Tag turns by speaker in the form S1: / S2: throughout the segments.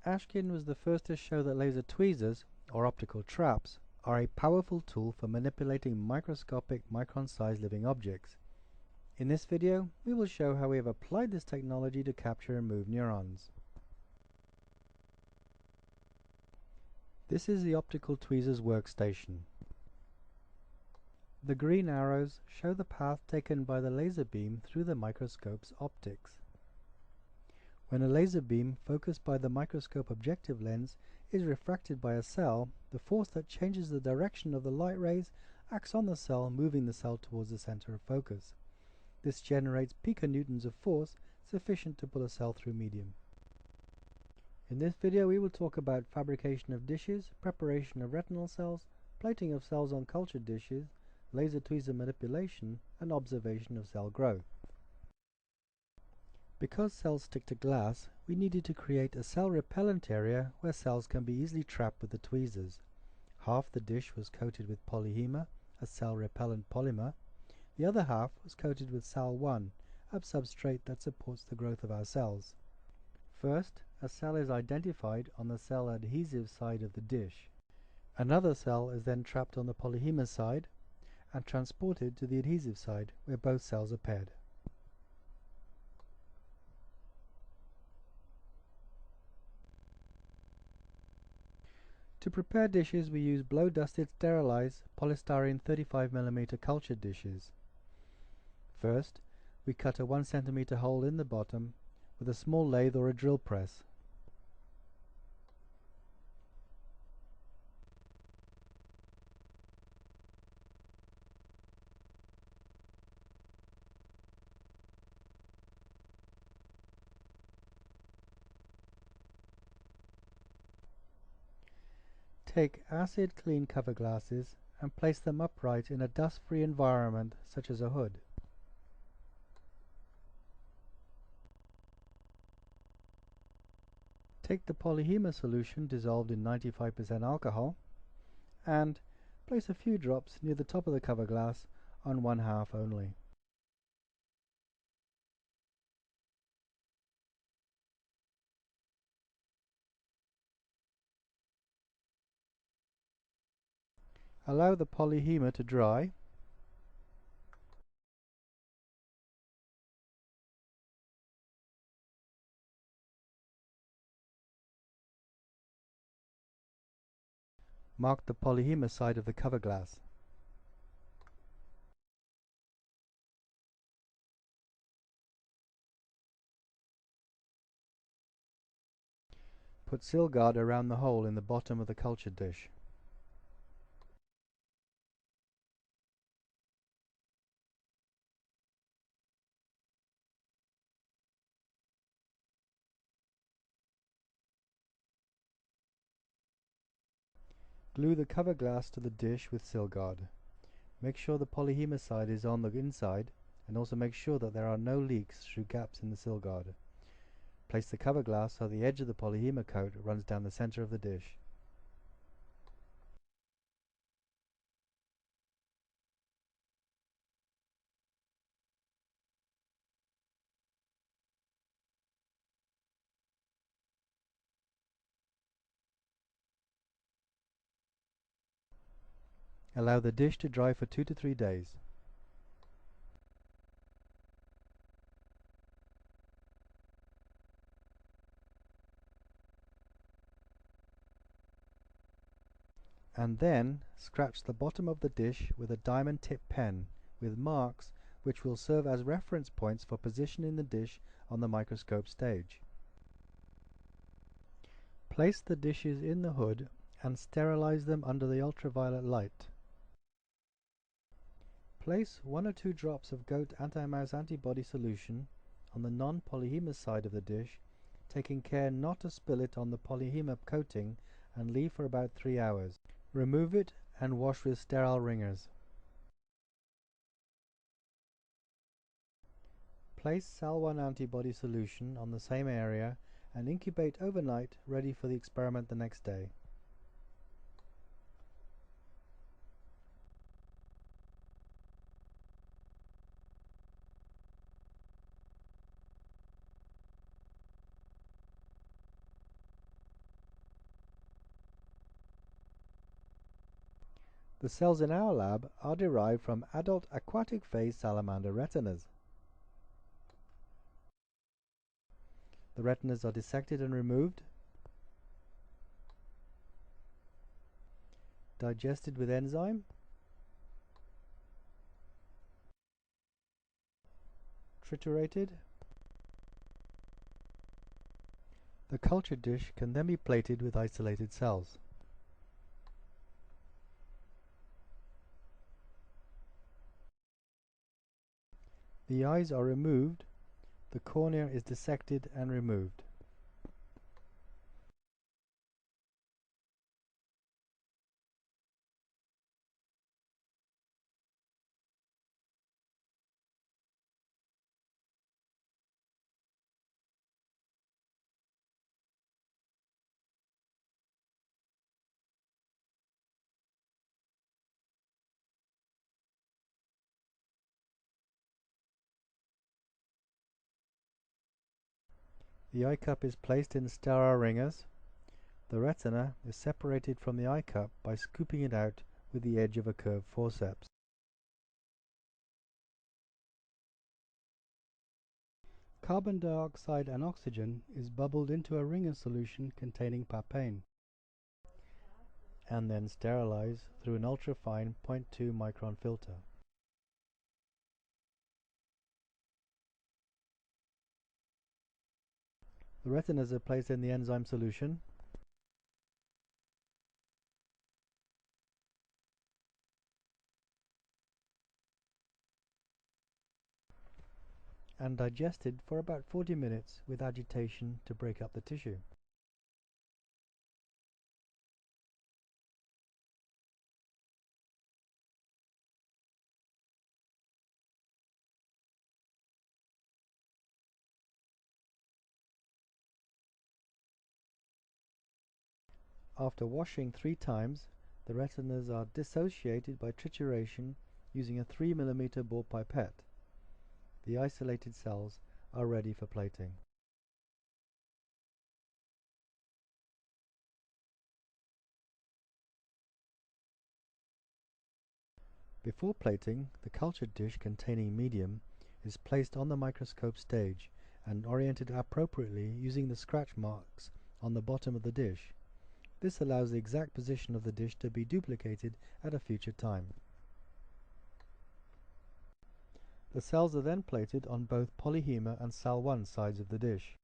S1: Ashkin was the first to show that laser tweezers, or optical traps, are a powerful tool for manipulating microscopic micron-sized living objects. In this video, we will show how we have applied this technology to capture and move neurons. This is the optical tweezers workstation. The green arrows show the path taken by the laser beam through the microscope's optics. When a laser beam focused by the microscope objective lens is refracted by a cell, the force that changes the direction of the light rays acts on the cell, moving the cell towards the center of focus. This generates piconewtons of force sufficient to pull a cell through medium. In this video we will talk about fabrication of dishes, preparation of retinal cells, plating of cells on cultured dishes, laser tweezer manipulation, and observation of cell growth. Because cells stick to glass, we needed to create a cell repellent area where cells can be easily trapped with the tweezers. Half the dish was coated with polyhema, a cell repellent polymer. The other half was coated with Sal1, a substrate that supports the growth of our cells. First, a cell is identified on the cell adhesive side of the dish. Another cell is then trapped on the polyhema side and transported to the adhesive side, where both cells are paired. To prepare dishes, we use blow-dusted sterilized polystyrene 35mm cultured dishes. First, we cut a 1 cm hole in the bottom with a small lathe or a drill press. Take acid-clean cover glasses and place them upright in a dust-free environment such as a hood. Take the polyhema solution dissolved in 95% alcohol and place a few drops near the top of the cover glass on one half only. Allow the polyhema to dry. Mark the polyhema side of the cover glass. Put seal guard around the hole in the bottom of the cultured dish. Glue the cover glass to the dish with seal guard. Make sure the polyhema side is on the inside, and also make sure that there are no leaks through gaps in the seal guard. Place the cover glass so the edge of the polyhema coat runs down the center of the dish. Allow the dish to dry for 2 to 3 days. And then scratch the bottom of the dish with a diamond tip pen with marks which will serve as reference points for positioning the dish on the microscope stage. Place the dishes in the hood and sterilize them under the ultraviolet light. Place 1 or 2 drops of goat anti-mouse antibody solution on the non-polyhema side of the dish, taking care not to spill it on the polyhema coating, and leave for about 3 hours. Remove it and wash with sterile wringers. Place Sal1 antibody solution on the same area and incubate overnight, ready for the experiment the next day. The cells in our lab are derived from adult aquatic phase salamander retinas. The retinas are dissected and removed, digested with enzyme, triturated. The culture dish can then be plated with isolated cells. The eyes are removed, the cornea is dissected and removed. The eye cup is placed in sterile ringers. The retina is separated from the eye cup by scooping it out with the edge of a curved forceps. Carbon dioxide and oxygen is bubbled into a ringer solution containing papain and then sterilized through an ultrafine 0.2 micron filter. The retinas are placed in the enzyme solution. And digested for about 40 minutes with agitation to break up the tissue. After washing 3 times, the retinas are dissociated by trituration using a 3 mm bore pipette. The isolated cells are ready for plating. Before plating, the culture dish containing medium is placed on the microscope stage and oriented appropriately using the scratch marks on the bottom of the dish. This allows the exact position of the dish to be duplicated at a future time. The cells are then plated on both polyhema and cell 1 sides of the dish.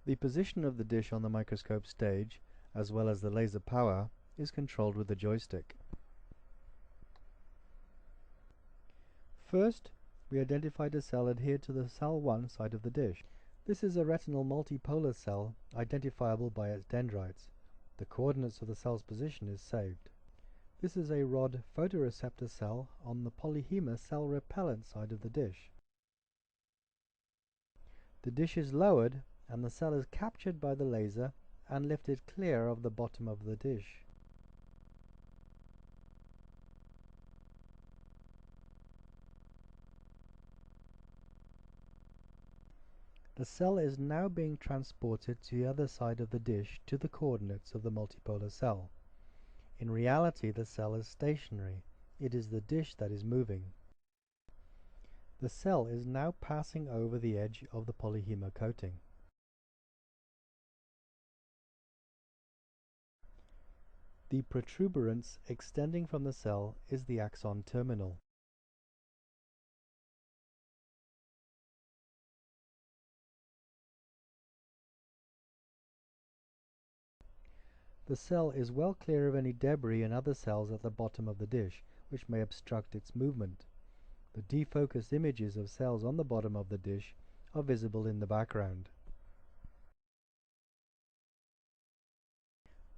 S1: The position of the dish on the microscope stage, as well as the laser power, is controlled with the joystick. First, we identified a cell adhered to the cell 1 side of the dish. This is a retinal multipolar cell identifiable by its dendrites. The coordinates of the cell's position is saved. This is a rod photoreceptor cell on the polyhema cell repellent side of the dish. The dish is lowered and the cell is captured by the laser and lifted clear of the bottom of the dish. The cell is now being transported to the other side of the dish to the coordinates of the multipolar cell. In reality, the cell is stationary. It is the dish that is moving. The cell is now passing over the edge of the polyhema coating. The protuberance extending from the cell is the axon terminal. The cell is well clear of any debris and other cells at the bottom of the dish, which may obstruct its movement. The defocused images of cells on the bottom of the dish are visible in the background.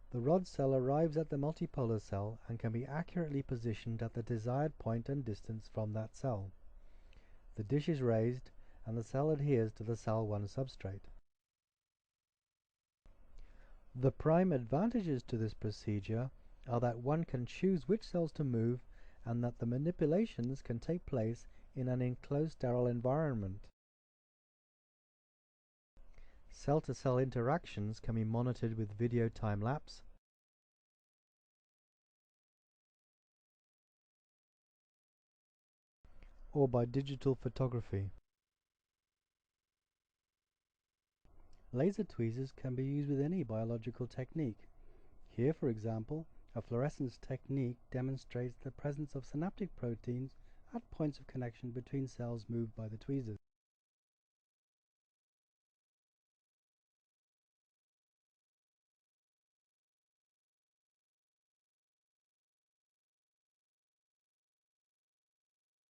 S1: The rod cell arrives at the multipolar cell and can be accurately positioned at the desired point and distance from that cell. The dish is raised and the cell adheres to the cell 1 substrate. The prime advantages to this procedure are that one can choose which cells to move and that the manipulations can take place in an enclosed sterile environment. Cell-to-cell interactions can be monitored with video time-lapse, or by digital photography. Laser tweezers can be used with any biological technique. Here, for example, a fluorescence technique demonstrates the presence of synaptic proteins at points of connection between cells moved by the tweezers.